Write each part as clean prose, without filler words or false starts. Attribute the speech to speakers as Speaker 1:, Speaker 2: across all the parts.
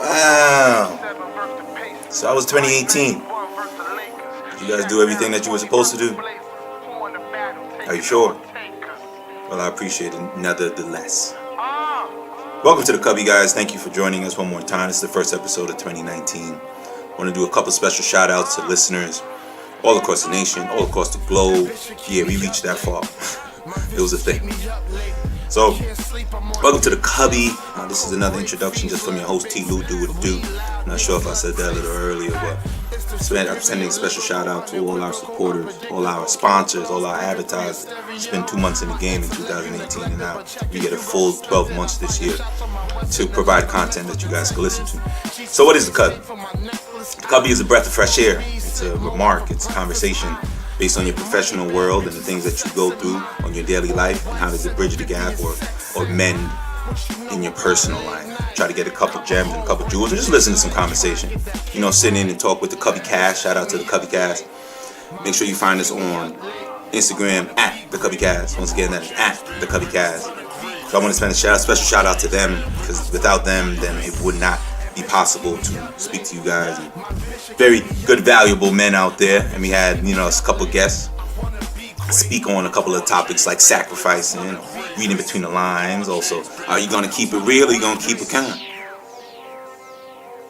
Speaker 1: Wow. So that was 2018. Did you guys do everything that you were supposed to do? Are you sure? Well, I appreciate it nevertheless. Welcome to the Cubby, guys. Thank you for joining us one more time. It's the first episode of 2019. I want to do a couple special shout outs to listeners all across the nation, all across the globe. Yeah, we reached that far. It was a thing. So, welcome to the Cubby. This is another introduction just from your host, Tlou, do what it do. I'm not sure if I said that a little earlier, but I'm sending a special shout out to all our supporters, all our sponsors, all our advertisers. Spent 2 months in the game in 2018, and now we get a full 12 months this year to provide content that you guys can listen to. So what is the Cubby? The Cubby is a breath of fresh air. It's a remark, it's a conversation based on your professional world and the things that you go through on your daily life and how does it bridge the gap or mend in your personal life. Try to get a couple gems and a couple jewels and just listen to some conversation. You know, sit in and talk with the Cubby Cast. Shout out to the Cubby Cast. Make sure you find us on Instagram at the Cubby Cast. Once again, that is at the Cubby Cast. So I want to send a special shout out to them because without them, then it would not be possible to speak to you guys. And very good, valuable men out there. And we had, a couple guests speak on a couple of topics like sacrificing, reading between the lines. Also, are you going to keep it real or are you going to keep it kind?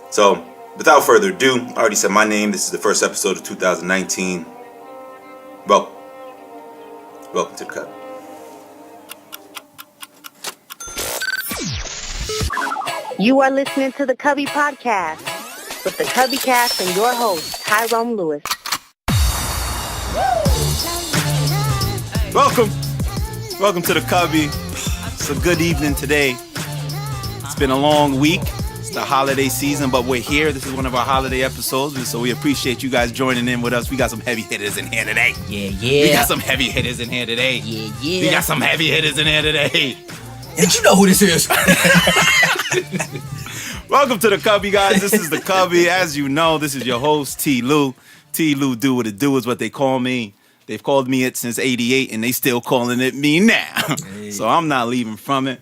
Speaker 1: So, without further ado, I already said my name. This is the first episode of 2019. Welcome to the Cut.
Speaker 2: You are listening to the Cubby Podcast with the Cubby Cast and your host, Tyrone Lewis.
Speaker 1: Welcome to the Cubby. It's a good evening today. It's been a long week. It's the holiday season, but we're here. This is one of our holiday episodes, and so we appreciate you guys joining in with us. We got some heavy hitters in here today.
Speaker 3: Yeah.
Speaker 1: We got some heavy hitters in here today.
Speaker 3: Yeah.
Speaker 1: We got some heavy hitters in here today.
Speaker 3: Did you know who this is?
Speaker 1: Welcome to the Cubby, guys. This is the Cubby. As you know, this is your host, Tlou. Tlou, do what it do is what they call me. They've called me it since 88, and they still calling it me now. Hey. So I'm not leaving from it.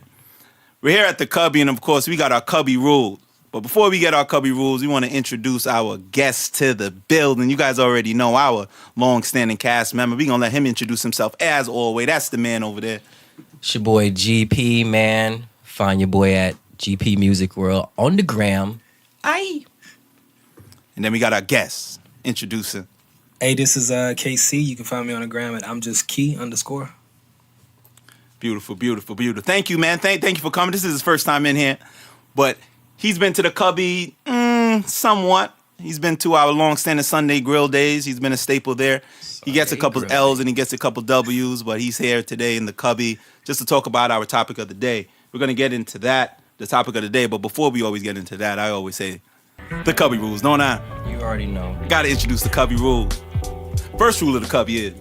Speaker 1: We're here at the Cubby, and of course, we got our Cubby rules. But before we get our Cubby rules, we want to introduce our guest to the building. You guys already know our long-standing cast member. We're going to let him introduce himself as always. That's the man over there.
Speaker 3: It's your boy GP, man. Find your boy at GP Music World on the gram. Aye.
Speaker 1: And then we got our guest introducing.
Speaker 4: Hey, this is KC. You can find me on the gram at @I'mJustKey_.
Speaker 1: Beautiful. Thank you, man. Thank you for coming. This is his first time in here, but he's been to the Cubby somewhat. He's been to our long-standing Sunday grill days. He's been a staple there. He gets a couple L's and he gets a couple W's, but he's here today in the Cubby just to talk about our topic of the day. We're going to get into that, the topic of the day, but before we always get into that, I always say the Cubby rules, don't I?
Speaker 3: You already know.
Speaker 1: Got to introduce the Cubby rules. First rule of the Cubby is,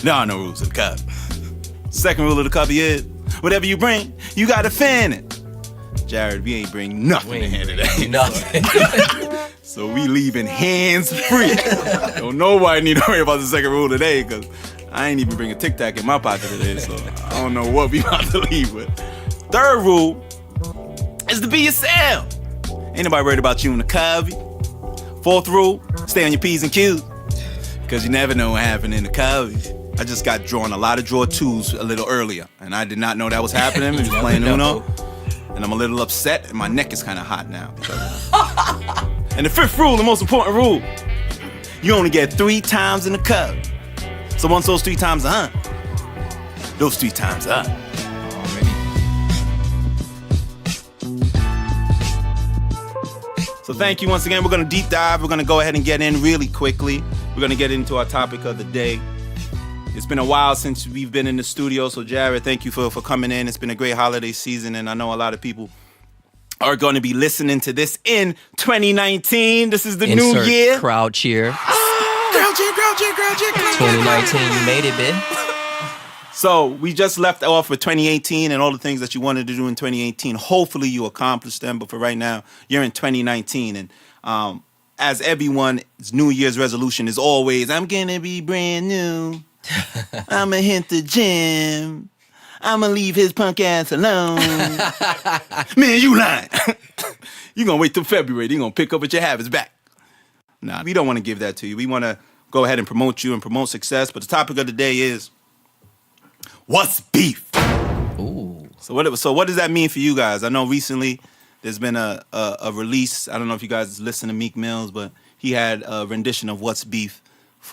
Speaker 1: there are no rules of the Cubby. Second rule of the Cubby is, whatever you bring, you got to fan it. Jared, we ain't bring nothing in here today.
Speaker 3: Nothing.
Speaker 1: So we leaving hands free. Don't nobody need to worry about the second rule today, because I ain't even bring a Tic Tac in my pocket today, so I don't know what we about to leave with. Third rule is to be yourself. Ain't nobody worried about you in the Cubby. Fourth rule, stay on your P's and Q's, because you never know what happened in the Cubby. I just got drawn a lot of draw twos a little earlier, and I did not know that was happening. I was playing Uno, and I'm a little upset, and my neck is kind of hot now. And the fifth rule, the most important rule, you only get 3 times in the Cubby. So once those 3 times are up, those 3 times are up. So thank you once again. We're going to deep dive. We're going to go ahead and get in really quickly. We're going to get into our topic of the day. It's been a while since we've been in the studio. So Jared, thank you for coming in. It's been a great holiday season, and I know a lot of people are going to be listening to this in 2019. This is the new year.
Speaker 3: Crowd cheer.
Speaker 1: Crowd cheer.
Speaker 3: 2019, you made it, bitch.
Speaker 1: So we just left off with 2018 and all the things that you wanted to do in 2018. Hopefully you accomplished them, but for right now, you're in 2019. And as everyone's New Year's resolution is always, I'm going to be brand new. I'm going to hit the gym. I'm going to leave his punk ass alone. Man, you lying. You're going to wait till February. You're going to pick up with your habits back. Nah, we don't want to give that to you. We want to go ahead and promote you and promote success. But the topic of the day is, what's beef?
Speaker 3: Ooh.
Speaker 1: So what does that mean for you guys? I know recently there's been a release. I don't know if you guys listen to Meek Mills, but he had a rendition of What's Beef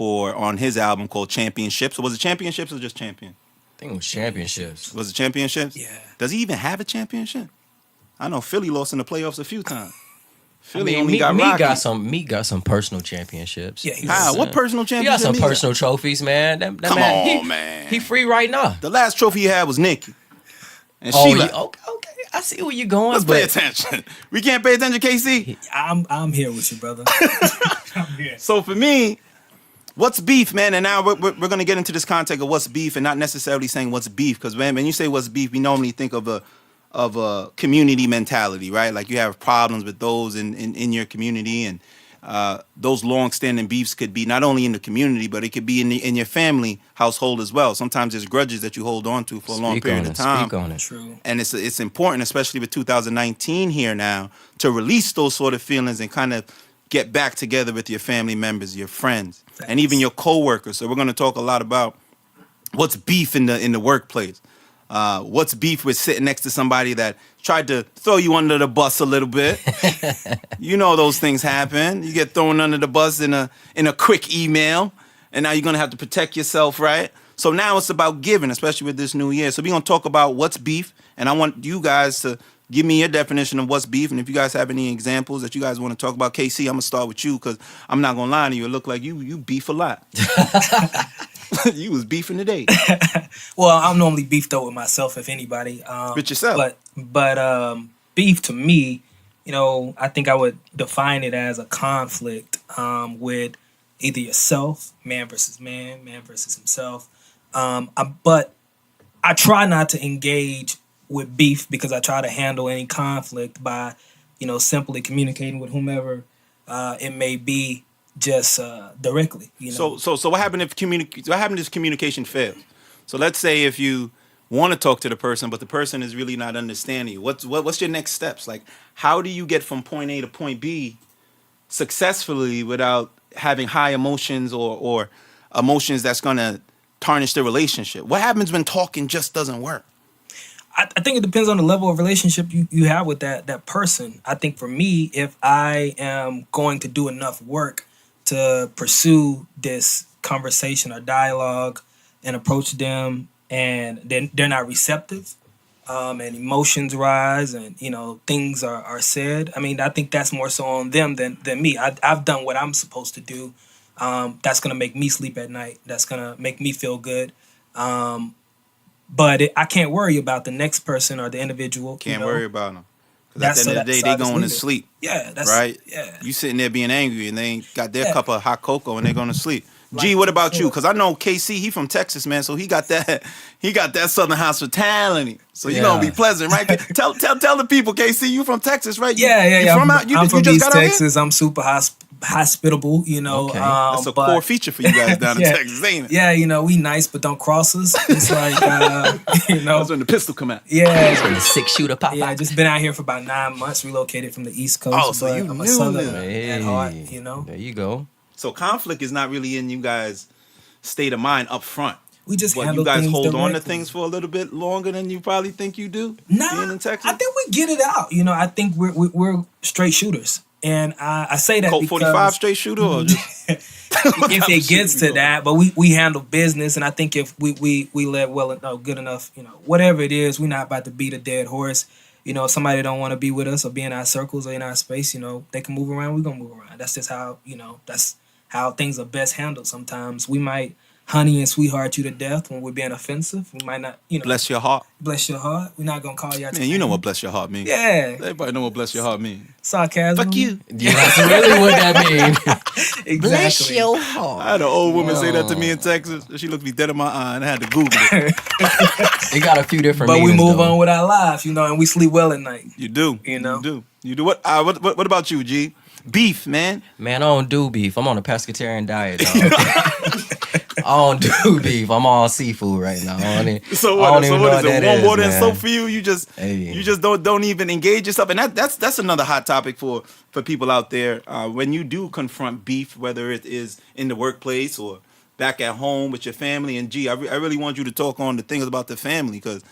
Speaker 1: on his album called Championships. So was it Championships or just Champion?
Speaker 3: I think it was Championships.
Speaker 1: Was it Championships?
Speaker 4: Yeah.
Speaker 1: Does he even have a championship? I know Philly lost in the playoffs a few times. Philly
Speaker 3: I mean,
Speaker 1: only got Rocky.
Speaker 3: Meek got some personal championships.
Speaker 4: Yeah,
Speaker 1: How? What personal
Speaker 3: He
Speaker 1: championship?
Speaker 3: got some
Speaker 1: he got?
Speaker 3: personal trophies, man. That
Speaker 1: Come
Speaker 3: man,
Speaker 1: on, man.
Speaker 3: He free right now.
Speaker 1: The last trophy he had was Nicki. And
Speaker 3: Oh,
Speaker 1: Sheila.
Speaker 3: okay. I see where you're going.
Speaker 1: Let's pay attention. We can't pay attention, KC?
Speaker 4: I'm here with you, brother. I'm here.
Speaker 1: So for me, what's beef, man? And now we're going to get into this context of what's beef and not necessarily saying what's beef. Because, man, when you say what's beef, we normally think of a community mentality, right? Like you have problems with those in your community, and those long-standing beefs could be not only in the community, but it could be in your family household as well. Sometimes there's grudges that you hold on to for a long period of time.
Speaker 3: Speak on it.
Speaker 4: True.
Speaker 1: And it's important, especially with 2019 here now, to release those sort of feelings and kind of get back together with your family members, your friends, and even your coworkers. So we're going to talk a lot about what's beef in the workplace. What's beef with sitting next to somebody that tried to throw you under the bus a little bit. You know those things happen. You get thrown under the bus in a quick email, and now you're going to have to protect yourself, right? So now it's about giving, especially with this new year. So we're going to talk about what's beef, and I want you guys to give me your definition of what's beef, and if you guys have any examples that you guys want to talk about. KC, I'm going to start with you because I'm not going to lie to you. It looked like you beef a lot. You was beefing today.
Speaker 4: Well, I'm normally beefed up with myself, if anybody.
Speaker 1: With yourself.
Speaker 4: But beef to me, I think I would define it as a conflict with either yourself, man versus man versus himself. But I try not to engage with beef because I try to handle any conflict by, simply communicating with whomever it may be. Just directly,
Speaker 1: So what happened if communication fails? So let's say if you want to talk to the person, but the person is really not understanding you. What's your next steps? Like, how do you get from point A to point B successfully without having high emotions or emotions that's gonna tarnish the relationship? What happens when talking just doesn't work?
Speaker 4: I think it depends on the level of relationship you have with that person. I think for me, if I am going to do enough work to pursue this conversation or dialogue and approach them, and then they're not receptive, and emotions rise, and things are said. I mean, I think that's more so on them than me. I've done what I'm supposed to do. That's gonna make me sleep at night. That's gonna make me feel good. But I can't worry about the next person or the individual.
Speaker 1: Can't worry about them. Because at the end of the day, they going to sleep.
Speaker 4: Yeah, that's
Speaker 1: right.
Speaker 4: Yeah,
Speaker 1: you sitting there being angry, and they ain't got their cup of hot cocoa, and they're going to sleep. G, what about you? Because I know KC, he from Texas, man, so he got that Southern hospitality. So you're gonna be pleasant, right? tell the people, KC, you from Texas, right?
Speaker 4: Yeah. I'm from East Texas.
Speaker 1: Here?
Speaker 4: I'm super hospitable, Okay.
Speaker 1: That's a core feature for you guys down in Texas, ain't it?
Speaker 4: Yeah, we nice, but don't cross us. It's like,
Speaker 1: That's when the pistol come out.
Speaker 4: Yeah.
Speaker 3: That's when the 6-shooter pop out.
Speaker 4: Yeah, just been out here for about 9 months, relocated from the East Coast.
Speaker 1: Oh, so you
Speaker 4: I'm
Speaker 1: knew
Speaker 4: a Southern
Speaker 3: Hey,
Speaker 4: at heart,
Speaker 3: There you go.
Speaker 1: So conflict is not really in you guys' state of mind up front.
Speaker 4: We just
Speaker 1: What,
Speaker 4: handle
Speaker 1: you guys
Speaker 4: things
Speaker 1: hold on to
Speaker 4: directly.
Speaker 1: things for a little bit longer than you probably think you do?
Speaker 4: Nah,
Speaker 1: being in Texas?
Speaker 4: I think we get it out. I think we're straight shooters. And I say that
Speaker 1: Colt
Speaker 4: because
Speaker 1: 45 straight shooter or just
Speaker 4: if it gets to that, but we handle business, and I think if we let good enough, whatever it is, we're not about to beat a dead horse. If somebody don't want to be with us or be in our circles or in our space, they can move around, we're gonna move around. That's just how, that's how things are best handled. Sometimes we might honey and sweetheart you to death when we're being offensive. We might not,
Speaker 1: bless your heart.
Speaker 4: Bless your heart. We're not gonna call you out.
Speaker 1: Man, you know what bless your heart means.
Speaker 4: Yeah.
Speaker 1: Everybody know what bless your heart means.
Speaker 4: Sarcasm.
Speaker 1: Fuck you.
Speaker 3: Yeah, that's really what that means.
Speaker 4: Exactly.
Speaker 3: Bless your heart.
Speaker 1: I had an old woman say that to me in Texas. She looked me dead in my eye and I had to Google it.
Speaker 3: It got a few different
Speaker 4: But we
Speaker 3: meanings,
Speaker 4: move
Speaker 3: though.
Speaker 4: on with our lives, and we sleep well at night.
Speaker 1: You do.
Speaker 4: You know?
Speaker 1: You do. What about you, G? Beef, man.
Speaker 3: Man, I don't do beef. I'm on a pescatarian diet, dog. don't do beef. I'm all seafood right now.
Speaker 5: So what is it? Warm water and
Speaker 3: man.
Speaker 5: soap for you? You just don't even engage yourself, and that's another hot topic for people out there. When you do confront beef, whether it is in the workplace or back at home with your family, and I really want you to talk on the things about the family, because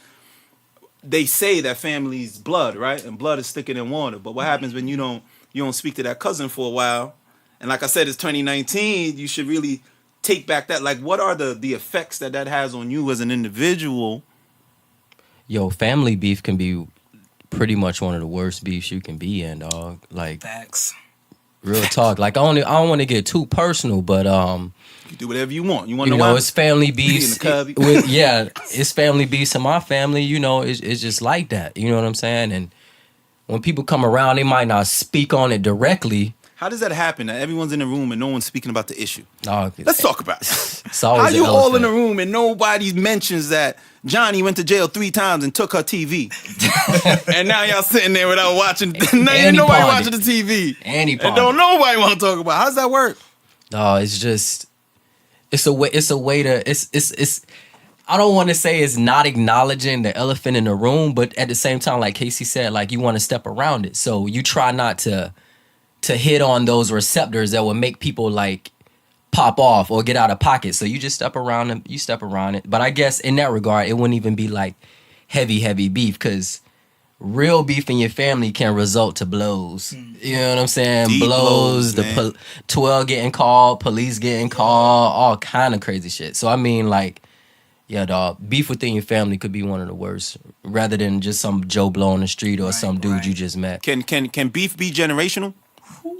Speaker 5: they say that family's blood, right? And blood is thicker than water. But what happens when you don't speak to that cousin for a while? And like I said, it's 2019. You should really take back that. Like, what are the effects that has on you as an individual?
Speaker 3: Yo, family beef can be pretty much one of the worst beefs you can be in, dog. Like,
Speaker 4: facts.
Speaker 3: Real talk. Like, I don't want to get too personal, but
Speaker 5: you do whatever you want. You
Speaker 3: know, it's family beefs. It's family beefs in my family. You know, it's just like that. You know what I'm saying? And when people come around, they might not speak on it directly.
Speaker 5: How does that happen? That everyone's in the room and no one's speaking about the issue. Let's talk about it. How you all in the room and nobody mentions that Johnny went to jail 3 times and took her TV, and now y'all sitting there without watching. Now ain't nobody watching the TV, and don't nobody want to talk about. How does that work?
Speaker 3: It's just it's a way to I don't want to say it's not acknowledging the elephant in the room, but at the same time, like Casey said, like you want to step around it, so you try not to hit on those receptors that will make people like pop off or get out of pocket. So you just step around them, you step around it. But I guess in that regard, it wouldn't even be like heavy beef, because real beef in your family can result to blows. You know what I'm saying?
Speaker 5: Deep blows,
Speaker 3: the 12 getting called, police getting called, all kind of crazy shit. So I mean, like, yeah, dog, beef within your family could be one of the worst, rather than just some Joe Blow on the street or some dude you just met.
Speaker 5: Can beef be generational?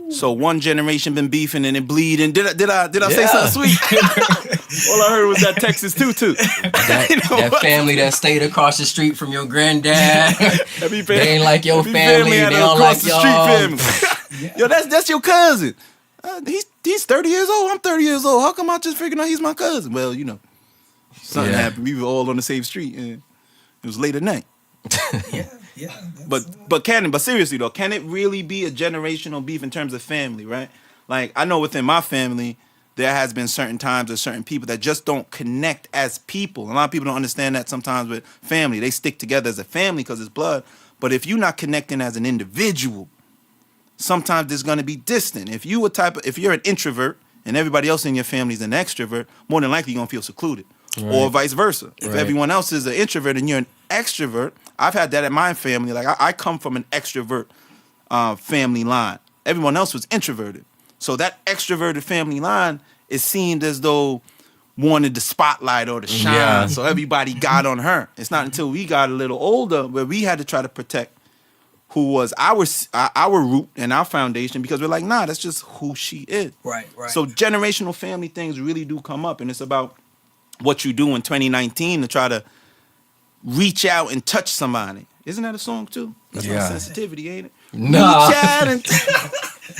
Speaker 5: So one generation been beefing and it bleed. And did I say something sweet? All I heard was that Texas tutu.
Speaker 3: That family that stayed across the street from your granddad. They ain't like your family. They don't like your
Speaker 5: family. Yo, that's your cousin. He's 30 years old. I'm 30 years old. How come I just figured out he's my cousin? Well, you know, something happened. We were all on the same street, and it was late at night.
Speaker 4: Yeah.
Speaker 5: But seriously though, can it really be a generational beef in terms of family, right? Like, I know within my family, there has been certain times or certain people that just don't connect as people. A lot of people don't understand that sometimes with family. They stick together as a family because it's blood. But if you're not connecting as an individual, sometimes there's going to be distant. If you're an introvert and everybody else in your family is an extrovert, more than likely you're going to feel secluded. Right. Or vice versa. If everyone else is an introvert and you're an extrovert, I've had that in my family. Like, I come from an extrovert family line. Everyone else was introverted. So that extroverted family line is seen as though wanted the spotlight or the shine. Yeah. So everybody got on her. It's not until we got a little older where we had to try to protect who was our root and our foundation, because we're like, nah, that's just who she is.
Speaker 4: Right.
Speaker 5: So generational family things really do come up, and it's about what you do in 2019 to try to reach out and touch somebody. Isn't that a song too? That's like sensitivity, ain't it?
Speaker 3: No.
Speaker 5: Reach out and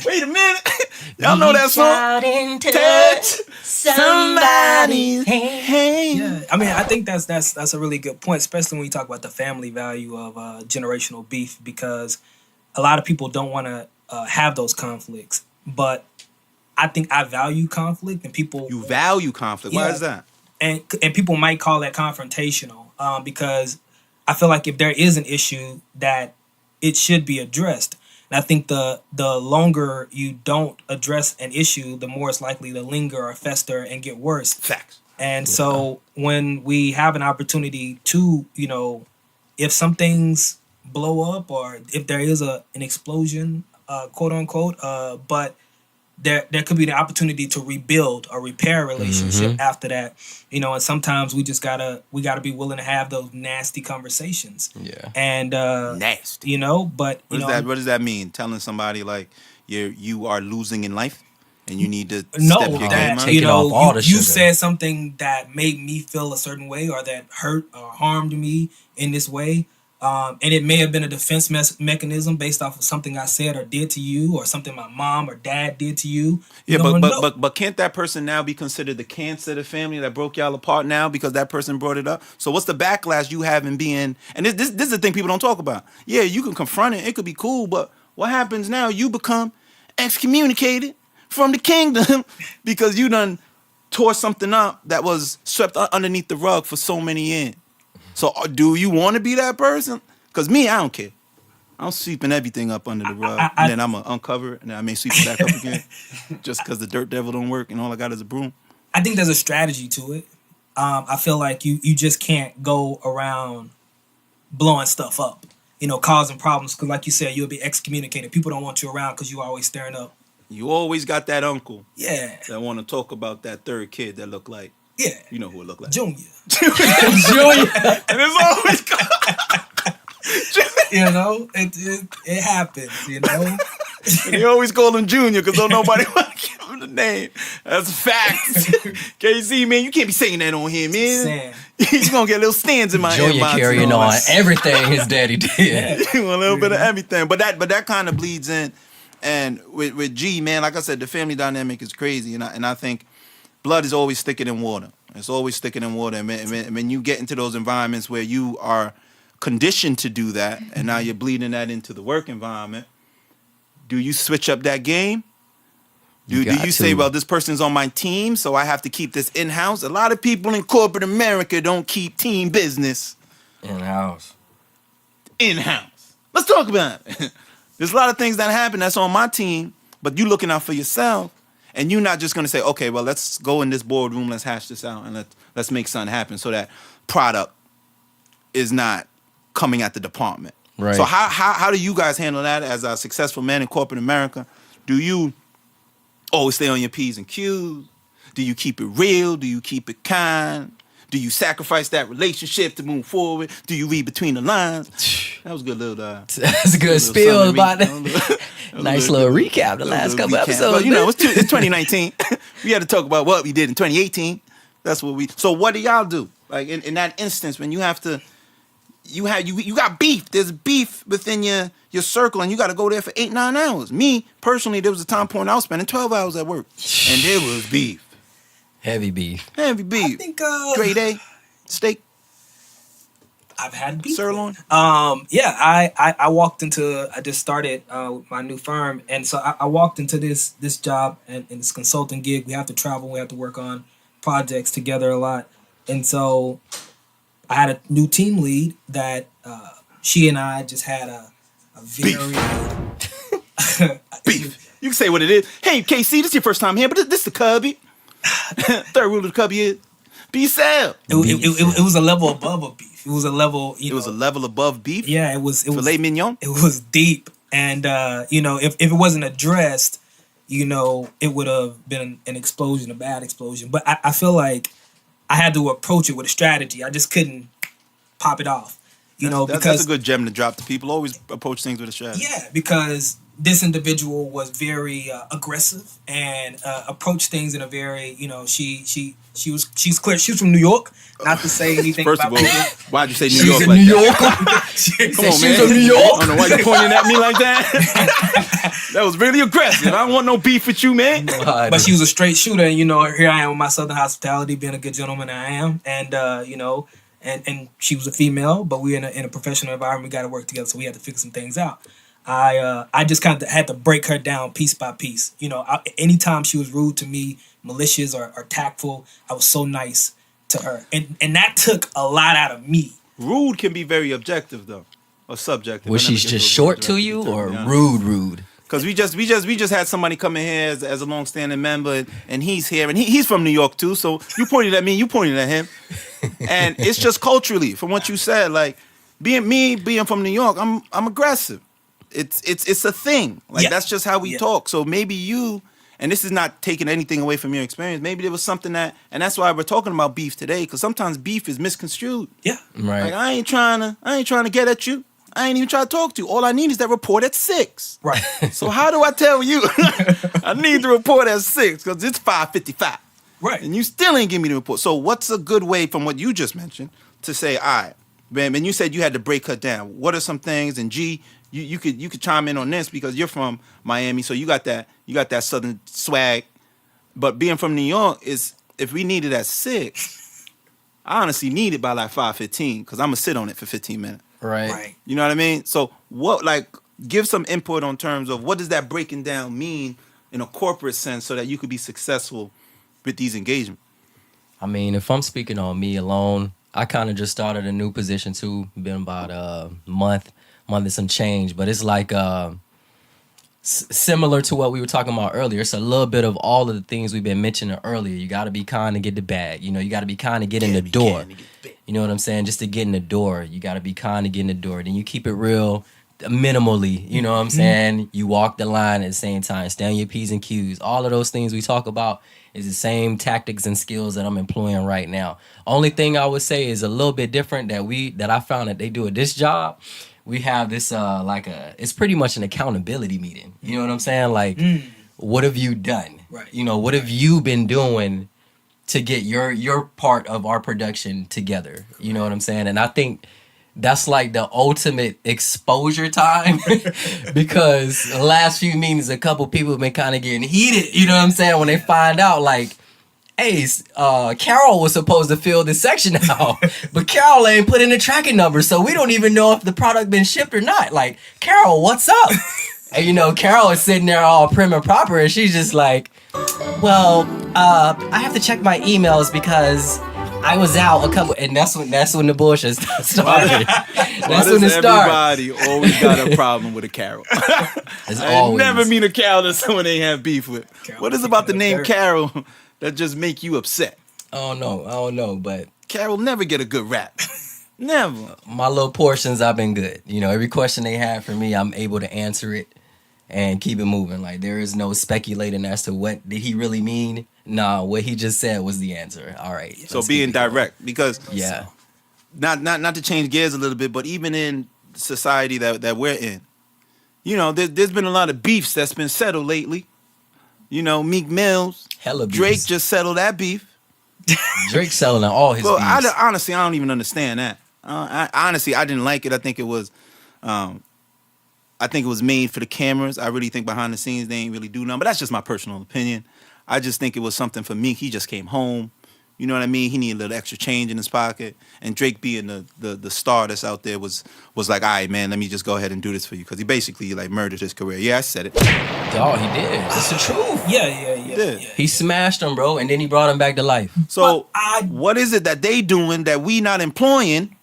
Speaker 5: wait a minute. Y'all know that song? Touch somebody's hand.
Speaker 4: Yeah, I mean, I think that's a really good point, especially when you talk about the family value of generational beef, because a lot of people don't want to have those conflicts. But I think I value conflict, and people...
Speaker 5: You value conflict. Why is that?
Speaker 4: And people might call that confrontational, because I feel like if there is an issue, that it should be addressed. And I think the longer you don't address an issue, the more it's likely to linger or fester and get worse.
Speaker 5: Facts.
Speaker 4: And so when we have an opportunity to, you know, if some things blow up or if there is an explosion, quote unquote, but there could be the opportunity to rebuild or repair a relationship after that, you know. And sometimes we gotta be willing to have those nasty conversations.
Speaker 3: Yeah.
Speaker 4: And
Speaker 5: nasty,
Speaker 4: you know. But
Speaker 5: what does that mean? Telling somebody like you are losing in life and you need to step your game up?
Speaker 3: You know,
Speaker 4: you said something that made me feel a certain way, or that hurt or harmed me in this way. And it may have been a defense mechanism based off of something I said or did to you, or something my mom or dad did to you.
Speaker 5: Yeah, but can't that person now be considered the cancer of the family that broke y'all apart now because that person brought it up? So what's the backlash you have in being? And this is the thing people don't talk about. Yeah, you can confront it. It could be cool, but what happens now? You become excommunicated from the kingdom because you done tore something up that was swept underneath the rug for so many years. So do you want to be that person? Because me, I don't care. I'm sweeping everything up under the rug, and then I'm going to uncover it, and then I may sweep it back up again just because the dirt devil don't work and all I got is a broom.
Speaker 4: I think there's a strategy to it. I feel like you just can't go around blowing stuff up, causing problems. Because like you said, you'll be excommunicated. People don't want you around because you're always stirring up.
Speaker 5: You always got that uncle
Speaker 4: that
Speaker 5: want to talk about that third kid that look like, you know who it look like.
Speaker 4: Junior.
Speaker 5: Junior. And it's always
Speaker 4: it happens,
Speaker 5: And you always call him Junior because don't nobody want to give him the name. That's a fact. KC, man, you can't be saying that on here, man. He's going to get little stands in my
Speaker 3: Junior
Speaker 5: inbox.
Speaker 3: carrying on everything his daddy did.
Speaker 5: A little bit of everything. But that kind of bleeds in. And with G, man, like I said, the family dynamic is crazy. And I think blood is always thicker than water. It's always thicker than water. And when you get into those environments where you are conditioned to do that, and now you're bleeding that into the work environment, do you switch up that game? Do you say, well, this person's on my team, so I have to keep this in-house? A lot of people in corporate America don't keep team business
Speaker 3: in-house.
Speaker 5: Let's talk about it. There's a lot of things that happen that's on my team, but you looking out for yourself, and you're not just going to say, okay, well, let's go in this boardroom, let's hash this out, and let's make something happen so that product is not coming at the department.
Speaker 3: Right.
Speaker 5: So how do you guys handle that as a successful man in corporate America? Do you always stay on your P's and Q's? Do you keep it real? Do you keep it kind? Do you sacrifice that relationship to move forward? Do you read between the lines? That was a good little...
Speaker 3: That's a good spiel about that. Nice little recap the last couple episodes.
Speaker 5: But, it's 2019. We had to talk about what we did in 2018. That's what we... So what do y'all do? Like in that instance when you have to... You got beef. There's beef within your circle, and you got to go there for 8-9 hours. Me, personally, there was a time point I was spending 12 hours at work, and there was beef.
Speaker 3: Heavy beef.
Speaker 4: I think
Speaker 5: grade A steak.
Speaker 4: I've had beef.
Speaker 5: Sirloin.
Speaker 4: I walked into. I just started my new firm, and so I walked into this job and this consulting gig. We have to travel. We have to work on projects together a lot, and so I had a new team lead that she and I just had a very
Speaker 5: beef. You can say what it is. Hey, KC, this is your first time here, but this is the Cubby. Third rule of the Cubby is be yourself.
Speaker 4: It was a level above a beef. It was a level.
Speaker 5: It was a level above beef.
Speaker 4: Yeah, it was
Speaker 5: filet mignon.
Speaker 4: It was deep, and if it wasn't addressed, it would have been an explosion, a bad explosion. But I feel like I had to approach it with a strategy. I just couldn't pop it off, because
Speaker 5: that's a good gem to drop to people. Always approach things with a strategy.
Speaker 4: Yeah, because this individual was very aggressive and approached things in a very, she's clear. She was from New York. Not to say anything.
Speaker 5: First
Speaker 4: about
Speaker 5: of all,
Speaker 4: people.
Speaker 5: Why'd you say New
Speaker 3: She's
Speaker 5: York
Speaker 3: a
Speaker 5: like
Speaker 3: New
Speaker 5: that?
Speaker 3: Yorker.
Speaker 5: Come on, man.
Speaker 3: She's from New York.
Speaker 5: I don't know why you pointing at me like that. That was really aggressive. I don't want no beef with you, man.
Speaker 4: But she was a straight shooter, and here I am with my Southern hospitality, being a good gentleman I am, and and she was a female, but we're in a professional environment. We got to work together, so we had to figure some things out. I just kind of had to break her down piece by piece. Anytime she was rude to me, malicious or tactful, I was so nice to her, and that took a lot out of me.
Speaker 5: Rude can be very objective though, or subjective.
Speaker 3: Was she just short to you, or rude?
Speaker 5: Because we just had somebody come in here as a long-standing member, and he's here, and he's from New York too. So you pointed at me, you pointed at him, and it's just culturally from what you said. Like being from New York, I'm aggressive. It's a thing. Like that's just how we talk. So maybe you, and this is not taking anything away from your experience. Maybe there was something and that's why we're talking about beef today. Because sometimes beef is misconstrued.
Speaker 4: Yeah,
Speaker 3: right.
Speaker 5: Like I ain't trying to get at you. I ain't even trying to talk to you. All I need is that report at 6.
Speaker 4: Right.
Speaker 5: So how do I tell you? I need the report at 6 because it's 5:55.
Speaker 4: Right.
Speaker 5: And you still ain't give me the report. So what's a good way from what you just mentioned to say, all right, man, and you said you had to break her down. What are some things? And G, you could chime in on this because you're from Miami, so you got that Southern swag. But being from New York is, if we need it at 6, I honestly need it by like 5:15 because I'm gonna sit on it for 15 minutes.
Speaker 3: Right.
Speaker 5: You know what I mean? So give some input on terms of what does that breaking down mean in a corporate sense so that you could be successful with these engagements?
Speaker 3: I mean, if I'm speaking on me alone, I kind of just started a new position too. Been about a month and some change, but it's like similar to what we were talking about earlier. It's a little bit of all of the things we've been mentioning earlier. You got to be kind to get the bag. You know, you got to be kind to get in the door. You know what I'm saying? Just to get in the door, you got to be kind to get in the door. Then you keep it real minimally. You know what I'm saying? You walk the line at the same time. Stay on your P's and Q's. All of those things we talk about is the same tactics and skills that I'm employing right now. Only thing I would say is a little bit different that I found that they do at this job. We have this it's pretty much an accountability meeting. You know what I'm saying? Like, what have you done?
Speaker 4: Right.
Speaker 3: You know, what have you been doing to get your part of our production together? You know what I'm saying? And I think that's like the ultimate exposure time because the last few meetings, a couple people have been kind of getting heated. You know what I'm saying? When they find out, like, hey, Carol was supposed to fill this section now, but Carol ain't put in the tracking number, so we don't even know if the product been shipped or not. Like, Carol, what's up? And you know, Carol is sitting there all prim and proper, and she's just like, well, I have to check my emails because I was out a couple, and that's when the bullshit started. That's when it started.
Speaker 5: Everybody always got a problem with a Carol. I never meet a Carol that someone ain't have beef with.
Speaker 4: Carol,
Speaker 5: what is about the name Carol that just make you upset?
Speaker 3: I don't know, but
Speaker 5: Carol never get a good rap. Never.
Speaker 3: My little portions, I've been good. You know, every question they have for me, I'm able to answer it and keep it moving. Like, there is no speculating as to what did he really mean. Nah, what he just said was the answer. All right.
Speaker 5: So being direct, because
Speaker 3: yeah,
Speaker 5: not to change gears a little bit, but even in society that we're in, you know, there's been a lot of beefs that's been settled lately. You know, Meek Mill's,
Speaker 3: hella beefs.
Speaker 5: Drake just settled that beef.
Speaker 3: Drake settling all his
Speaker 5: Well,
Speaker 3: beefs.
Speaker 5: honestly, I don't even understand that. Honestly, I didn't like it. I think it was made for the cameras. I really think behind the scenes they ain't really do nothing. But that's just my personal opinion. I just think it was something for Meek. He just came home. You know what I mean? He needed a little extra change in his pocket. And Drake being the star that's out there was like, all right, man, let me just go ahead and do this for you. Because he basically like murdered his career. Yeah, I said it.
Speaker 3: Dog, he did. It's the truth.
Speaker 4: Yeah.
Speaker 3: He smashed him, bro, and then he brought him back to life.
Speaker 5: So what is it that they doing that we not employing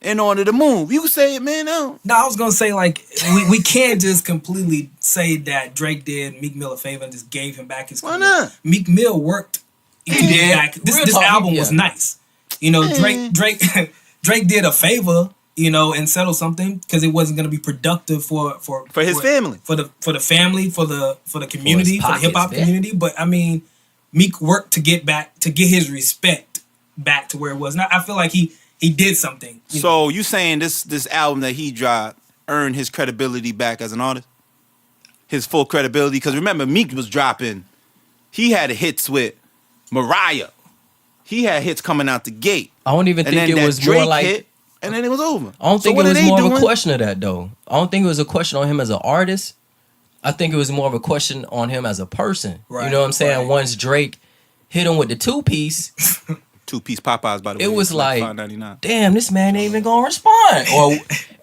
Speaker 5: in order to move? You can say it, man. No,
Speaker 4: I was gonna say, like, we can't just completely say that Drake did Meek Mill a favor and just gave him back his career.
Speaker 5: Why not?
Speaker 4: Meek Mill worked.
Speaker 3: He did.
Speaker 4: Back. This album was nice. You know, Drake did a favor, you know, and settle something because it wasn't gonna be productive for
Speaker 5: his family,
Speaker 4: for the family, for the community, for the hip hop
Speaker 3: man.
Speaker 4: community. But I mean, Meek worked to get his respect back to where it was. Now I feel like he did something.
Speaker 5: So you saying this album that he dropped earned his credibility back as an artist? His full credibility? Because remember, Meek was dropping. He had hits with Mariah. He had hits coming out the gate.
Speaker 3: I don't even think it was
Speaker 5: Drake
Speaker 3: more like
Speaker 5: hit, and then it was over.
Speaker 3: I don't think it was more of a question of that, though. I don't think it was a question on him as an artist. I think it was more of a question on him as a person. Right, you know what I'm saying? Right. Once Drake hit him with the two-piece...
Speaker 5: Two-piece Popeyes, by the way.
Speaker 3: It was like,
Speaker 5: $5.99.
Speaker 3: damn, this man ain't even gonna respond.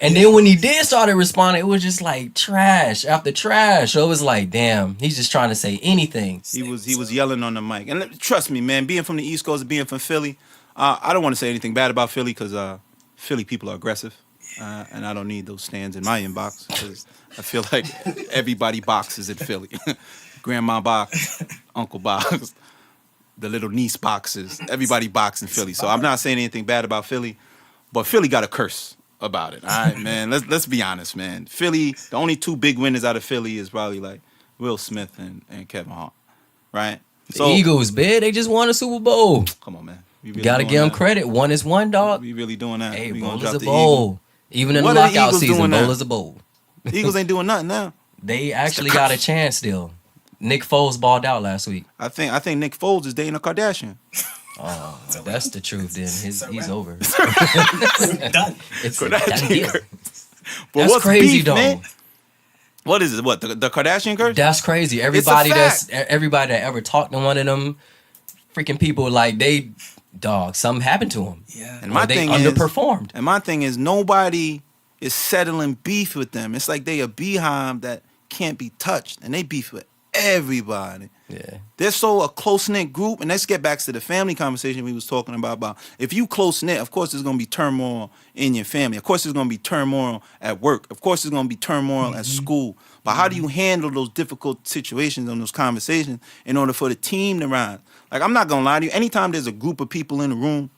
Speaker 3: And then when he did started responding, it was just like trash after trash. So it was like, damn, he's just trying to say anything.
Speaker 5: He was yelling on the mic. And trust me, man, being from the East Coast and being from Philly, I don't want to say anything bad about Philly because Philly people are aggressive. And I don't need those stands in my inbox because I feel like everybody boxes in Philly. Grandma box, uncle box. The little niece boxes. Everybody box in Philly. So I'm not saying anything bad about Philly, but Philly got a curse about it. All right, man. Let's be honest, man. Philly, the only two big winners out of Philly is probably like Will Smith and Kevin Hart, right?
Speaker 3: So, the Eagles, big. They just won a Super Bowl.
Speaker 5: Come on, man.
Speaker 3: Really gotta give them credit. One is one, dog.
Speaker 5: We really doing that.
Speaker 3: Hey, bowl is a bowl. Even in the lockout season, bowl is a bowl.
Speaker 5: The Eagles ain't doing nothing now.
Speaker 3: They actually got a chance still. Nick Foles balled out last week.
Speaker 5: I think Nick Foles is dating a Kardashian.
Speaker 3: Oh, that's the truth. Then he's over.
Speaker 4: Done.
Speaker 3: It's a done deal.
Speaker 5: But
Speaker 3: that's
Speaker 5: what's
Speaker 3: crazy,
Speaker 5: beef,
Speaker 3: though.
Speaker 5: Man? What is it? What the Kardashian curse?
Speaker 3: That's crazy. Everybody that ever talked to one of them freaking people, like something happened to them.
Speaker 4: Yeah,
Speaker 3: and they underperformed.
Speaker 5: And my thing is, nobody is settling beef with them. It's like they a beehive that can't be touched, and they beef with everybody.
Speaker 3: Yeah.
Speaker 5: They're so a close-knit group. And let's get back to the family conversation we was talking about if you close-knit, of course there's going to be turmoil in your family. Of course there's going to be turmoil at work. Of course there's going to be turmoil at school. But how do you handle those difficult situations and those conversations in order for the team to rise? Like, I'm not going to lie to you. Anytime there's a group of people in the room,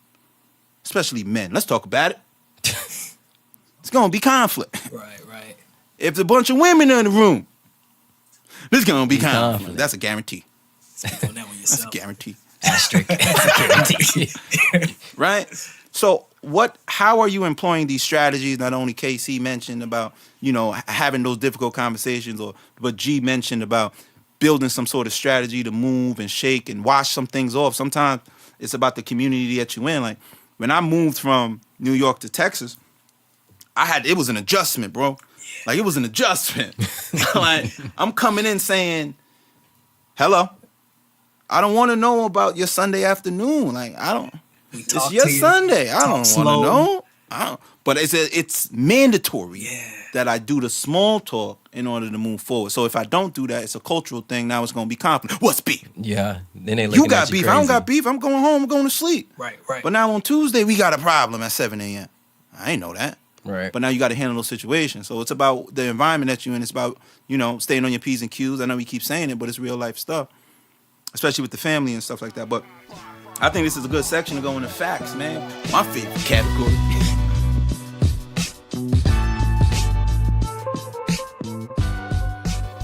Speaker 5: especially men, let's talk about it. It's going to be conflict.
Speaker 4: Right.
Speaker 5: If there's a bunch of women in the room, there's going to be conflict. That's a guarantee.
Speaker 4: Speak on that one yourself.
Speaker 5: That's a guarantee.
Speaker 3: Asterisk. Guarantee.
Speaker 5: Right? So how are you employing these strategies? Not only KC mentioned about, having those difficult conversations, but G mentioned about building some sort of strategy to move and shake and wash some things off. Sometimes it's about the community that you in. Like, when I moved from New York to Texas, it was an adjustment, bro. Like, it was an adjustment. Like, I'm coming in saying, hello, I don't want to know about your Sunday afternoon. Like, it's your Sunday. I don't want to know. But it's mandatory that I do the small talk in order to move forward. So if I don't do that, it's a cultural thing. Now it's going to be conflict. What's beef?
Speaker 3: Yeah. Then they looking
Speaker 5: You got
Speaker 3: at
Speaker 5: beef.
Speaker 3: crazy.
Speaker 5: I don't got beef. I'm going home. I'm going to sleep.
Speaker 4: Right.
Speaker 5: But now on Tuesday, we got a problem at 7 a.m. I ain't know that.
Speaker 3: Right.
Speaker 5: But now you got to handle those situations. So it's about the environment that you're in. It's about, staying on your P's and Q's. I know we keep saying it, but it's real life stuff, especially with the family and stuff like that. But I think this is a good section to go into facts, man. My favorite category.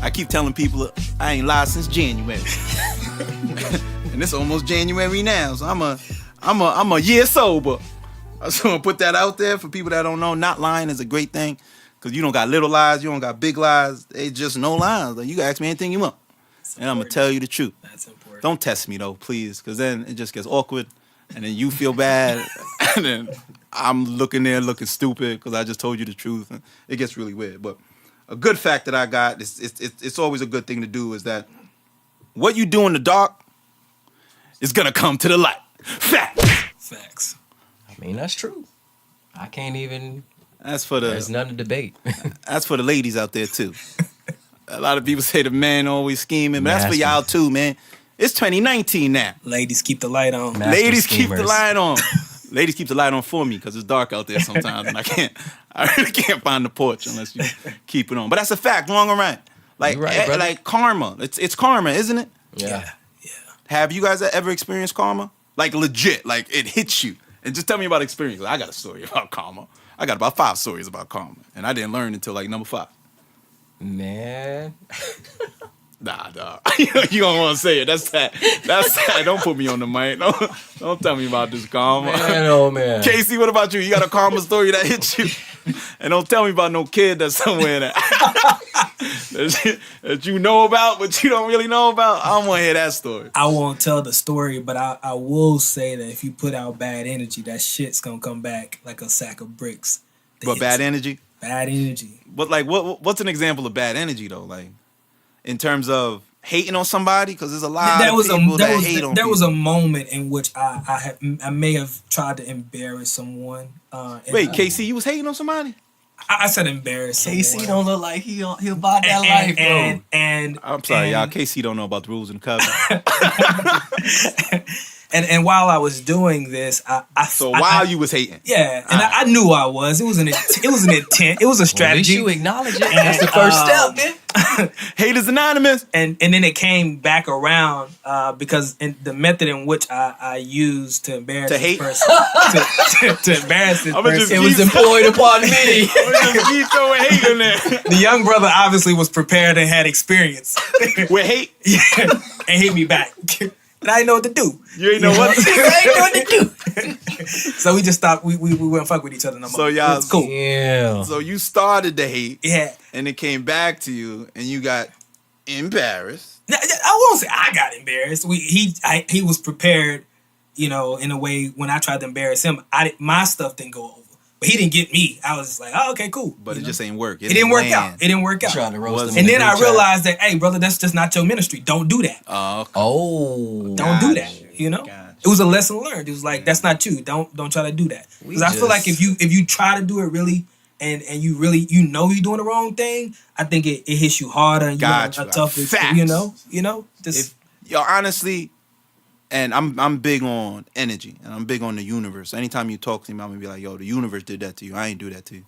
Speaker 5: I keep telling people I ain't lied since January. And it's almost January now, so I'm a year sober. I just want to put that out there for people that don't know. Not lying is a great thing, because you don't got little lies, you don't got big lies. They just no lies. Like, you can ask me anything you want, and I'm gonna tell you the truth.
Speaker 4: That's important.
Speaker 5: Don't test me though, please, because then it just gets awkward, and then you feel bad, and then I'm looking stupid because I just told you the truth, and it gets really weird. But a good fact that I got, it's always a good thing to do, is that what you do in the dark is gonna come to the light. Facts.
Speaker 3: I mean, that's true. I can't even.
Speaker 5: There's
Speaker 3: nothing to debate.
Speaker 5: That's for the ladies out there too. A lot of people say the men always scheming, but that's for y'all too, man. It's 2019 now.
Speaker 4: Ladies, keep the light on.
Speaker 5: Ladies, keep the light on. Ladies, keep the light on for me, because it's dark out there sometimes, and I really can't find the porch unless you keep it on. But that's a fact, long and right. Like,
Speaker 3: right,
Speaker 5: like karma. It's karma, isn't it?
Speaker 3: Yeah.
Speaker 5: Have you guys ever experienced karma? Like, legit, like it hits you. And just tell me about experience. I got a story about karma. I got about 5 stories about karma, and I didn't learn until like number 5.
Speaker 3: Man.
Speaker 5: Nah. You don't want to say it. That's sad. Don't put me on the mic. Don't tell me about this karma.
Speaker 3: Man, oh man.
Speaker 5: Casey, what about you? You got a karma story that hits you? And don't tell me about no kid that's somewhere that you know about, but you don't really know about. I don't want to hear that story.
Speaker 4: I won't tell the story, but I will say that if you put out bad energy, that shit's gonna come back like a sack of bricks.
Speaker 5: But bad energy?
Speaker 4: Bad energy.
Speaker 5: But like, what's an example of bad energy though? Like, in terms of hating on somebody, because there's a lot of people that hate on people.
Speaker 4: There was a moment in which I may have tried to embarrass someone.
Speaker 5: Wait, KC, you was hating on somebody?
Speaker 4: I said embarrass someone.
Speaker 3: KC don't look like he'll buy that life, bro.
Speaker 4: And
Speaker 5: I'm sorry, y'all. KC don't know about the rules in the covenant.
Speaker 4: And while I was doing this,
Speaker 5: while you was hating,
Speaker 4: and I knew I was. It was an intent. It was a strategy.
Speaker 3: Well, at least you acknowledge it. That's the first step, man.
Speaker 5: Haters Anonymous.
Speaker 4: And then it came back around because the method in which I used to embarrass this person, to embarrass this person,
Speaker 3: it was employed upon me.
Speaker 5: Just keep throwing hate in there.
Speaker 4: The young brother obviously was prepared and had experience
Speaker 5: with hate,
Speaker 4: and hit me back. And I didn't know what to do.
Speaker 5: You ain't know what to do.
Speaker 4: I ain't know what to do. So we just stopped. We wouldn't fuck with each other no more.
Speaker 5: So y'all,
Speaker 4: it's cool.
Speaker 3: Yeah.
Speaker 5: So you started the hate.
Speaker 4: Yeah.
Speaker 5: And it came back to you, and you got embarrassed.
Speaker 4: I won't say I got embarrassed. He was prepared, in a way. When I tried to embarrass him, my stuff didn't go over. But he didn't get me. I was just like, oh, okay, cool.
Speaker 5: But it just ain't work.
Speaker 4: It didn't work out. It didn't work out.
Speaker 3: Trying to roast him
Speaker 4: and then I realized that, hey, brother, that's just not your ministry. Don't do that.
Speaker 5: Okay.
Speaker 3: Oh.
Speaker 4: Don't do that. It was a lesson learned. It was like, that's not you. Don't try to do that. Because I feel like if you try to do it really and you really you're doing the wrong thing, I think it hits you harder and
Speaker 5: Got
Speaker 4: you
Speaker 5: you.
Speaker 4: a tougher,
Speaker 5: Facts.
Speaker 4: just
Speaker 5: Yo, honestly, and I'm big on energy, and I'm big on the universe. Anytime you talk to me, I'm gonna be like, yo, the universe did that to you. I ain't do that to you.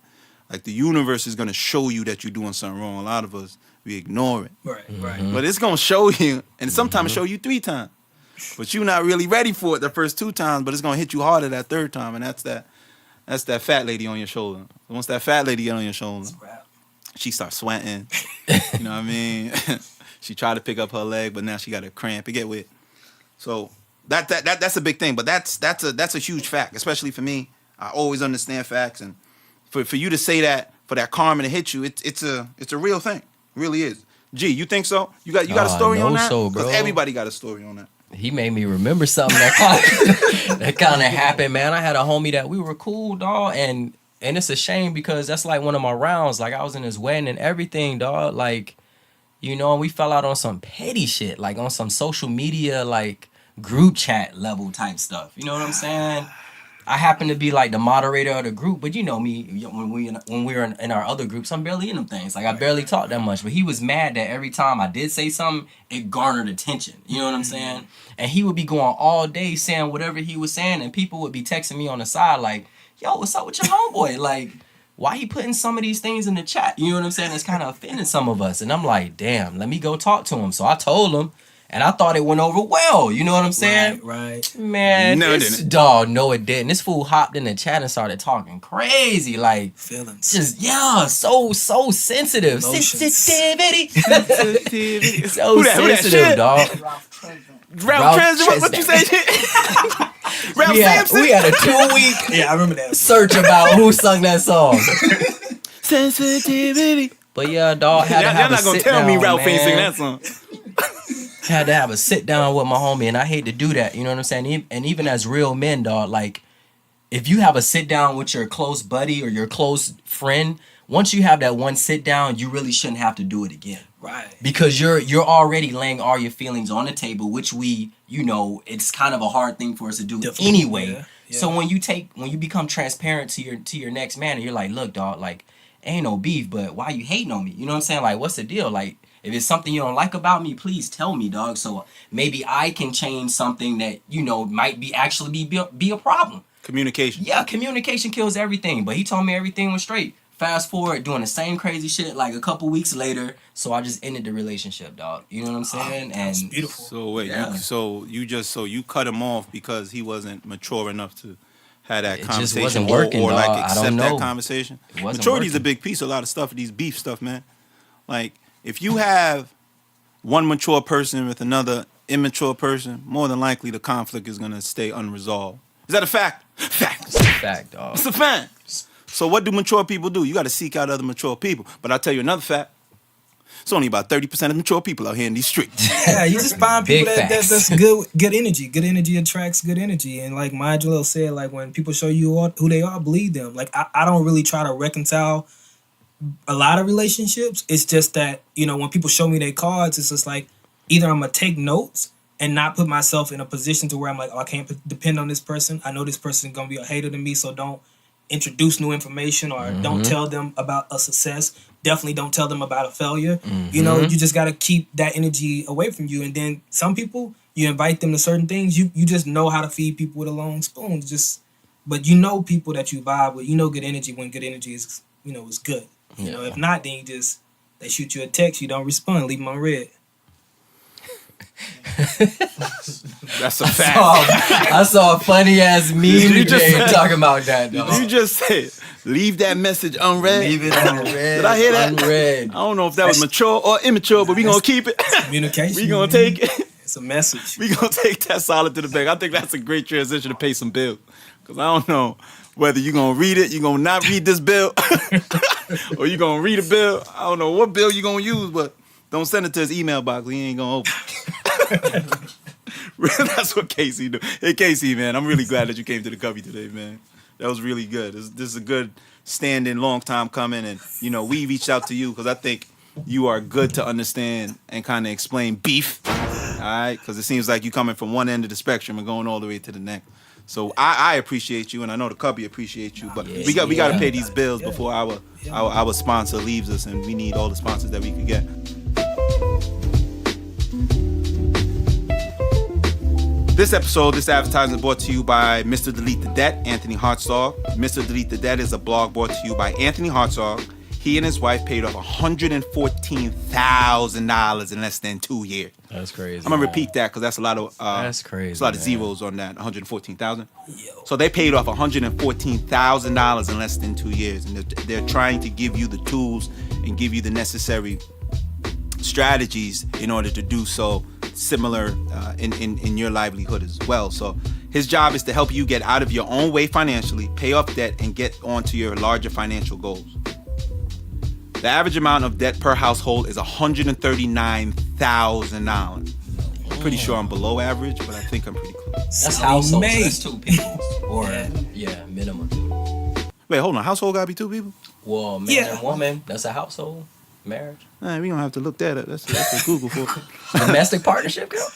Speaker 5: Like, the universe is gonna show you that you're doing something wrong. A lot of us, we ignore it.
Speaker 4: right.
Speaker 5: But it's gonna show you, and sometimes show you 3 times. But you're not really ready for it the first 2 times, but it's gonna hit you harder that 3rd time, and that's that fat lady on your shoulder. Once that fat lady get on your shoulder, she starts sweating. You know what I mean? She tried to pick up her leg, but now she got a cramp. It get wet. So that's a big thing. But that's a huge fact, especially for me. I always understand facts, and for you to say that, for that karma to hit you, it's a real thing. It really is. G, you think so? You got a story on that?
Speaker 3: So, bro.
Speaker 5: Because everybody got a story on that.
Speaker 3: He made me remember something that kind of happened, man. I had a homie that we were cool, dog, and it's a shame because that's like one of my rounds. Like, I was in his wedding and everything, dog. Like, we fell out on some petty shit, like on some social media, like group chat level type stuff. You know what I'm saying? I happen to be like the moderator of the group, but you know me, when we were in our other groups, I'm barely in them things. Like, I barely talk that much, but he was mad that every time I did say something, it garnered attention. You know what I'm saying? And he would be going all day saying whatever he was saying, and people would be texting me on the side like, yo, what's up with your homeboy? Like, why he putting some of these things in the chat? You know what I'm saying? It's kind of offending some of us. And I'm like, damn, let me go talk to him. So I told him, and I thought it went over well. You know what I'm saying?
Speaker 4: Right.
Speaker 3: Man,
Speaker 5: No, it
Speaker 3: this
Speaker 5: didn't.
Speaker 3: dog, no, it didn't. This fool hopped in the chat and started talking crazy, like
Speaker 4: Feelings.
Speaker 3: just so sensitive,
Speaker 4: Emotions.
Speaker 3: sensitivity, so
Speaker 5: Who that
Speaker 3: sensitive,
Speaker 5: shit?
Speaker 3: dog.
Speaker 5: Ralph Tresvant, what you say? Ralph Sampson?
Speaker 3: We had a 2-week
Speaker 4: Yeah, I remember that.
Speaker 3: search about who sung that song.
Speaker 5: Sensitivity.
Speaker 3: But yeah, dog, had to
Speaker 5: Y'all
Speaker 3: have a
Speaker 5: not gonna
Speaker 3: sit
Speaker 5: tell
Speaker 3: down,
Speaker 5: me Ralph ain't sing
Speaker 3: man.
Speaker 5: that song.
Speaker 3: Had to have a sit down with my homie, and I hate to do that. You know what I'm saying? And even as real men, dog, like, if you have a sit down with your close buddy or your close friend, once you have that one sit down, you really shouldn't have to do it again.
Speaker 4: Right.
Speaker 3: Because you're already laying all your feelings on the table, which it's kind of a hard thing for us to do anyway.
Speaker 4: Yeah.
Speaker 3: So when you become transparent to your next man, and you're like, look, dog, like, ain't no beef, but why you hating on me? You know what I'm saying? Like, what's the deal? Like, if it's something you don't like about me, please tell me, dog. So maybe I can change something that, might be a problem.
Speaker 5: Communication.
Speaker 3: Yeah, communication kills everything. But he told me everything was straight. Fast forward, doing the same crazy shit like a couple weeks later. So I just ended the relationship, dog. You know what I'm saying?
Speaker 4: That's
Speaker 3: And
Speaker 4: beautiful.
Speaker 5: So wait,
Speaker 3: Yeah.
Speaker 5: you cut him off because he wasn't mature enough to have that
Speaker 3: It just
Speaker 5: conversation
Speaker 3: wasn't working,
Speaker 5: or like
Speaker 3: dog. I
Speaker 5: accept
Speaker 3: don't
Speaker 5: that
Speaker 3: know.
Speaker 5: conversation.
Speaker 3: It wasn't
Speaker 5: Maturity is a
Speaker 3: working.
Speaker 5: big piece of a lot of stuff, these beef stuff, man. Like, if you have one mature person with another immature person, more than likely the conflict is gonna stay unresolved. Is that a fact? Fact.
Speaker 3: fact, dog.
Speaker 5: It's a fact. So what do mature people do? You got to seek out other mature people. But I'll tell you another fact. It's only about 30% of mature people out here in these streets.
Speaker 4: Yeah, you just find people
Speaker 3: Big facts.
Speaker 4: that's good energy. Good energy attracts good energy. And like Maya Jalil said, like, when people show you who they are, believe them. Like, I don't really try to reconcile a lot of relationships. It's just that, when people show me their cards, it's just like, either I'm going to take notes and not put myself in a position to where I'm like, oh, I can't depend on this person. I know this person is going to be a hater to me, so don't introduce new information or don't tell them about a success. Definitely don't tell them about a failure. You just got to keep that energy away from you. And then some people, you invite them to certain things. You just know how to feed people with a long spoon. But people that you vibe with. Good energy when good energy is, is good. If not, then they shoot you a text, you don't respond, leave them on red.
Speaker 5: That's a fact.
Speaker 3: I saw a funny ass meme today talking about that, dog.
Speaker 5: You just said, leave that message unread.
Speaker 3: Leave it unread.
Speaker 5: Did I hear that?
Speaker 3: Unread.
Speaker 5: I don't know if that was mature or immature, but we going to keep it.
Speaker 4: Communication.
Speaker 5: We going to take it.
Speaker 4: It's a message.
Speaker 5: We going to take that solid to the bank. I think that's a great transition to pay some bills. Because I don't know whether you're going to read it, you're going to not read this bill, or you're going to read a bill. I don't know what bill you're going to use, but don't send it to his email box. He ain't going to open. That's what Casey do. Hey, Casey, man, I'm really glad that you came to the Cubby today, man. That was really good. This is a good standing, long time coming, and we reached out to you because I think you are good to understand and kind of explain beef. All right, because it seems like you coming from one end of the spectrum and going all the way to the next. So I appreciate you, and I know the Cubby appreciates you. But we got to pay these bills before our sponsor leaves us, and we need all the sponsors that we could get. This episode, this advertisement is brought to you by Mr. Delete the Debt, Anthony Hartzog. Mr. Delete the Debt is a blog brought to you by Anthony Hartzog. He and his wife paid off $114,000 in less than 2 years.
Speaker 3: That's crazy.
Speaker 5: I'm gonna repeat that because that's a lot of
Speaker 3: that's crazy.
Speaker 5: There's a lot of zeros on that. 114,000. So they paid off $114,000 in less than 2 years, and they're trying to give you the tools and give you the necessary strategies in order to do so similar in your livelihood as well. So his job is to help you get out of your own way financially, pay off debt, and get onto your larger financial goals. The average amount of debt per household is $139,000. I'm pretty sure I'm below average, but I think I'm pretty close.
Speaker 3: That's household. So that's 2 people. Or minimum.
Speaker 5: Wait, hold on. Household gotta be 2 people?
Speaker 3: Well, man and woman, that's a household marriage.
Speaker 5: We don't have to look that up. That's what Google for.
Speaker 3: Domestic partnership, girl.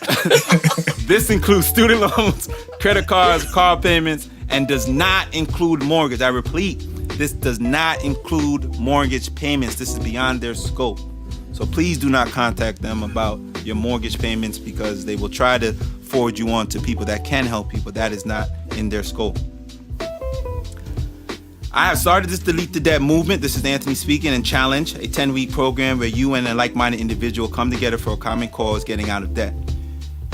Speaker 5: This includes student loans, credit cards, car payments, and does not include mortgage. I repeat, this does not include mortgage payments. This is beyond their scope. So please do not contact them about your mortgage payments because they will try to forward you on to people that can help you, but that is not in their scope. I have started this Delete the Debt movement. This is Anthony speaking, and Challenge, a 10-week program where you and a like-minded individual come together for a common cause, getting out of debt.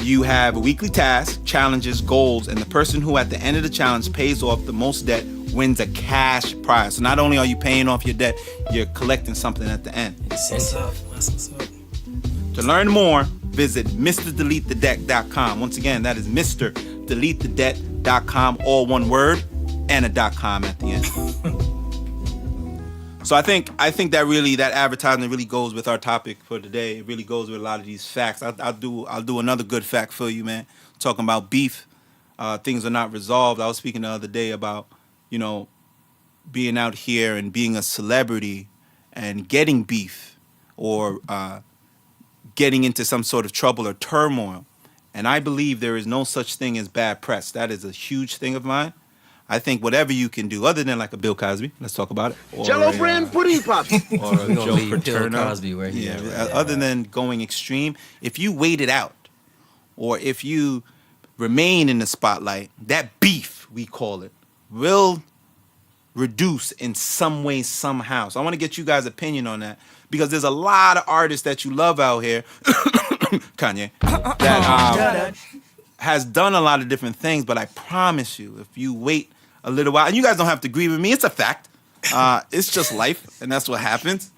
Speaker 5: You have weekly tasks, challenges, goals, and the person who at the end of the challenge pays off the most debt wins a cash prize. So not only are you paying off your debt, you're collecting something at the end.
Speaker 4: That's what's up. That's what's up.
Speaker 5: To learn more, visit MrDeleteTheDebt.com. Once again, that is MrDeleteTheDebt.com, all one word, and a .com at the end. So I think that really, that advertisement really goes with our topic for today. It really goes with a lot of these facts. I'll do another good fact for you, man. Talking about beef, things are not resolved. I was speaking the other day about, being out here and being a celebrity and getting beef or getting into some sort of trouble or turmoil. And I believe there is no such thing as bad press. That is a huge thing of mine. I think whatever you can do, other than like a Bill Cosby, let's talk about it. Or
Speaker 6: Jello brand pudding pops.
Speaker 5: Or a Joe Paterno.
Speaker 3: Bill Cosby where he
Speaker 5: Other than going extreme, if you wait it out, or if you remain in the spotlight, that beef, we call it, will reduce in some way, somehow. So I want to get you guys' opinion on that, because there's a lot of artists that you love out here, Kanye, that has done a lot of different things, but I promise you, if you wait a little while, and you guys don't have to agree with me, it's a fact. It's just life, and that's what happens.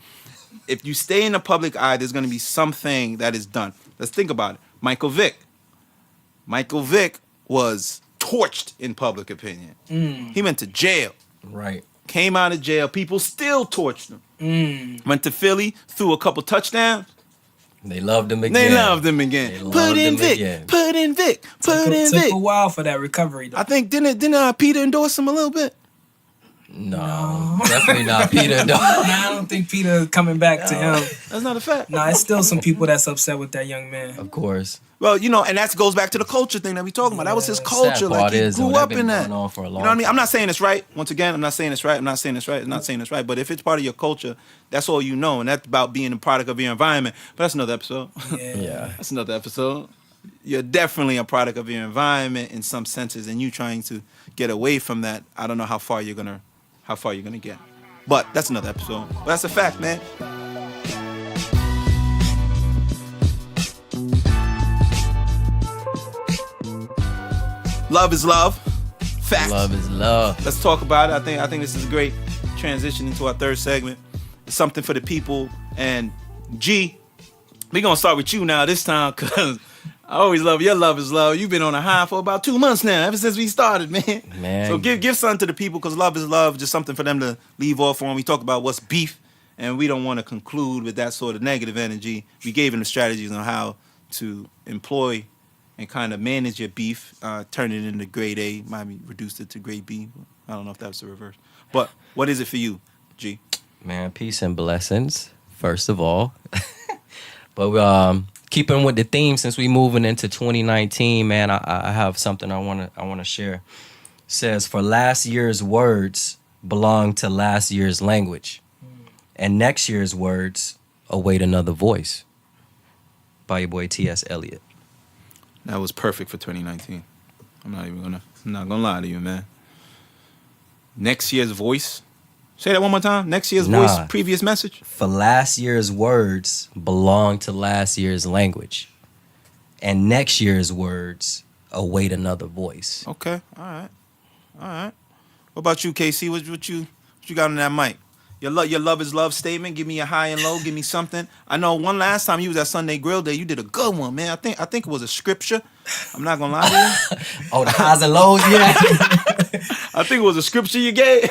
Speaker 5: If you stay in the public eye, there's going to be something that is done. Let's think about it. Michael Vick was torched in public opinion. He went to jail.
Speaker 3: Right.
Speaker 5: Came out of jail. People still torched him. Went to Philly, threw a couple touchdowns.
Speaker 3: They loved him again.
Speaker 5: Put in Vic. Put in Vic.
Speaker 4: Took a while for that recovery, though.
Speaker 5: I think didn't Peter endorse him a little bit?
Speaker 3: No. Definitely not Peter. No.
Speaker 4: I don't think Peter coming back to him.
Speaker 5: That's not a fact.
Speaker 4: Nah, it's still some people that's upset with that young man.
Speaker 3: Of course.
Speaker 5: Well, and that goes back to the culture thing that we talking about. That was his culture. Like, he grew up in that.
Speaker 3: On for a long
Speaker 5: you know what I mean? I'm not saying it's right. Once again, I'm not saying it's right. I'm not saying it's right. But if it's part of your culture, that's all you know. And that's about being a product of your environment. But that's another episode.
Speaker 3: Yeah.
Speaker 5: That's another episode. You're definitely a product of your environment in some senses, and you trying to get away from that. I don't know how far you're gonna get. But that's another episode. But that's a fact, man. Love is love. Fact.
Speaker 3: Love is love.
Speaker 5: Let's talk about it. I think this is a great transition into our third segment. It's something for the people. And G, we're going to start with you now this time, because I always love your love is love. You've been on a high for about 2 months now, ever since we started, man. So give something to the people, because love is love, just something for them to leave off on. We talk about what's beef, and we don't want to conclude with that sort of negative energy. We gave them the strategies on how to employ and kind of manage your beef, turn it into grade A, might be reduced it to grade B. I don't know if that was the reverse. But what is it for you, G?
Speaker 3: Man, peace and blessings, first of all. But keeping with the theme, since we moving into 2019, man, I have something I wanna share. says, for last year's words belong to last year's language, and next year's words await another voice. By your boy T.S. Eliot.
Speaker 5: That was perfect for 2019. I'm not gonna lie to you, man. Next year's voice. Say that one more time. Next year's voice, previous message.
Speaker 3: For last year's words belong to last year's language, and next year's words await another voice.
Speaker 5: Okay, all right. What about you, KC? What you got on that mic? Your love is love statement. Give me a high and low. Give me something. I know one last time you was at Sunday Grill Day, you did a good one, man. I think it was a scripture. I'm not gonna lie to you.
Speaker 3: Oh, the highs and lows, yeah.
Speaker 5: I think it was a scripture you gave.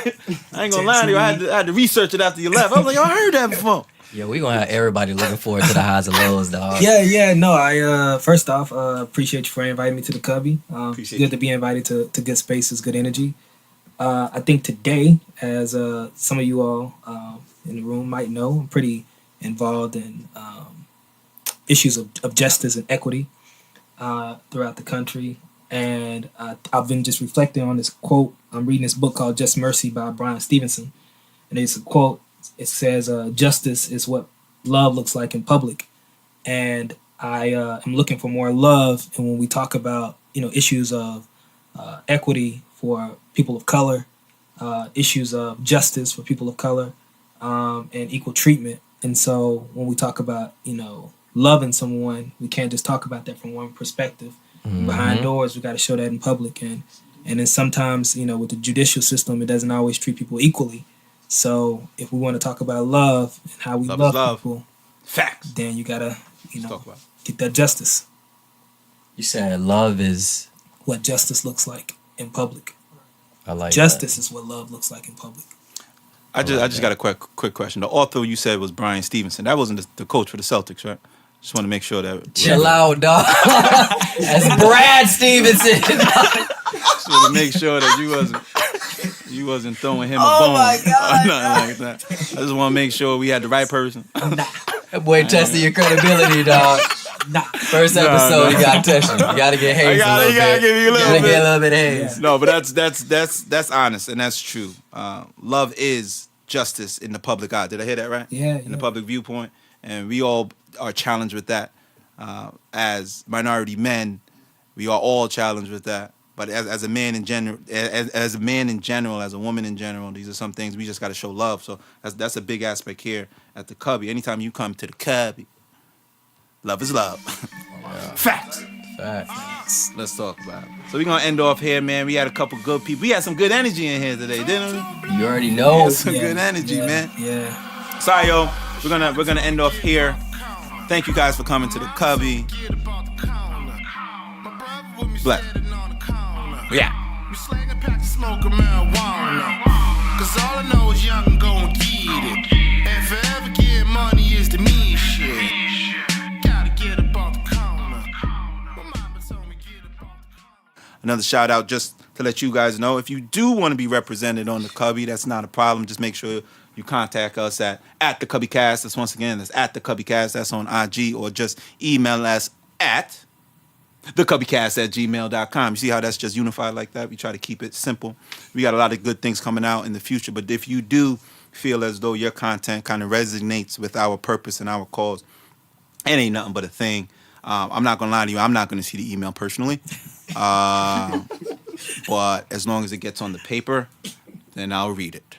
Speaker 5: I ain't gonna lie to you. I had to research it after you left. I was like, I heard that before.
Speaker 3: Yeah, we gonna have everybody looking forward to the highs and lows, dog.
Speaker 4: Yeah. No, I first off appreciate you for inviting me to the Cubby. Good to be invited to good spaces, good energy. I think today, as some of you all in the room might know, I'm pretty involved in issues of justice and equity throughout the country. And I've been just reflecting on this quote. I'm reading this book called Just Mercy by Brian Stevenson. And it's a quote. It says, justice is what love looks like in public. And I am looking for more love. And when we talk about, issues of equity for people of color, issues of justice for people of color, and equal treatment. And so when we talk about, loving someone, we can't just talk about that from one perspective. Mm-hmm. Behind doors, we got to show that in public. And then sometimes, with the judicial system, it doesn't always treat people equally. So if we want to talk about love and how we love people,
Speaker 5: facts,
Speaker 4: then you got to, get that justice.
Speaker 3: You said love is
Speaker 4: what justice looks like in public.
Speaker 3: I like
Speaker 4: justice is what love looks like in public.
Speaker 5: I just got a quick question. The author you said was Brian Stevenson. That wasn't the coach for the Celtics, right? Just want to make sure that.
Speaker 3: Chill out, dog. That's Brad Stevenson.
Speaker 5: Just want to make sure that you wasn't throwing him a bone or nothing like that. I just want to make sure we had the right person.
Speaker 3: That boy tested your credibility, dog. First episode, you gotta test you. You gotta get hazed a little bit.
Speaker 5: Gotta give you a little bit.
Speaker 3: Get a little bit hazed.
Speaker 5: No, but that's honest and that's true. Love is justice in the public eye. Did I hear that right?
Speaker 4: Yeah.
Speaker 5: In the public viewpoint, and we all are challenged with that. As minority men, we are all challenged with that. But as a man in general, as a woman in general, these are some things we just got to show love. So that's a big aspect here at the Cubby. Anytime you come to the Cubby, love is love. Yeah. Facts. Let's talk about it. So we're gonna end off here, man. We had a couple good people. We had some good energy in here today, didn't we?
Speaker 3: You already know.
Speaker 5: Some good energy, man.
Speaker 4: Yeah.
Speaker 5: Sorry, yo. We're gonna end off here. Thank you guys for coming to the Cubby. Black. Yeah. Cause all I know is young and gon' get it. And forever get money is the me shit. Gotta get up on the corner. Another shout out just to let you guys know, if you do want to be represented on the Cubby, that's not a problem. Just make sure you contact us at the Cubby Cast. That's at the Cubby Cast. That's on IG, or just email us at thecubbycast@gmail.com. You see how that's just unified like that? We try to keep it simple. We got a lot of good things coming out in the future, but if you do feel as though your content kind of resonates with our purpose and our cause, it ain't nothing but a thing. I'm not gonna lie to you, I'm not gonna see the email personally. But as long as it gets on the paper, then I'll read it.